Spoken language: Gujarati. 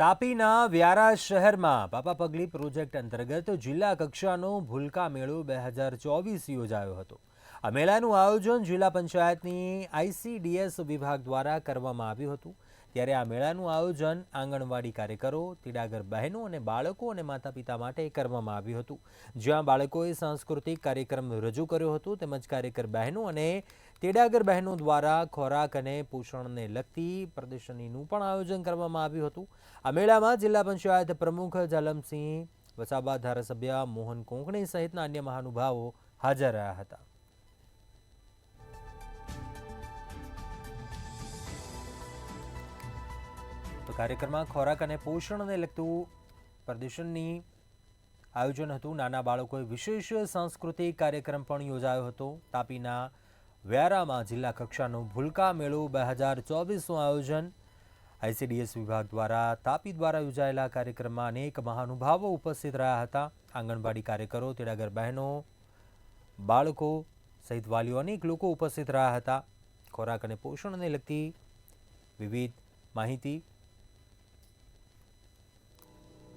તાપીના વ્યારા શહેરમાં પાપા પગલી પ્રોજેક્ટ અંતર્ગત જિલ્લા કક્ષાનો ભૂલકા મેળો 2024 યોજાયો હતો। આ મેળાનું આયોજન જિલ્લા પંચાયતની આઈસીડીએસ વિભાગ દ્વારા કરવામાં આવ્યું હતું। ત્યારે આ મેળાનું આયોજન આંગણવાડી કાર્યકરો, તેડાગર બહેનો અને બાળકો અને માતાપિતા માટે કરવામાં આવ્યું હતું, જ્યાં બાળકોએ સાંસ્કૃતિક કાર્યક્રમ રજૂ કર્યો હતો તેમજ કાર્યકર બહેનો અને તેડાગર બહેનો દ્વારા ખોરાક અને પોષણને લગતી પ્રદર્શનીનું પણ આયોજન કરવામાં આવ્યું હતું। આ મેળામાં જિલ્લા પંચાયત પ્રમુખ જાલમસિંહ વસાવા, ધારાસભ્ય મોહન કોંકણી સહિતના અન્ય મહાનુભાવો હાજર રહ્યા હતા। તો કાર્યક્રમમાં ખોરાક અને પોષણને લગતું પ્રદર્શનની આયોજન હતું। નાના બાળકોએ વિશેષ સાંસ્કૃતિક કાર્યક્રમ પણ યોજાયો હતો। તાપીના વ્યારામાં જિલ્લા કક્ષાનો ભૂલકા મેળો 2024નું આયોજન આઈસીડીએસ વિભાગ દ્વારા તાપી દ્વારા યોજાયેલા કાર્યક્રમમાં અનેક મહાનુભાવો ઉપસ્થિત રહ્યા હતા। આંગણવાડી કાર્યકરો, તેડાગર બહેનો, બાળકો સહિત વાલીઓ અનેક લોકો ઉપસ્થિત રહ્યા હતા। ખોરાક અને પોષણને લગતી વિવિધ માહિતી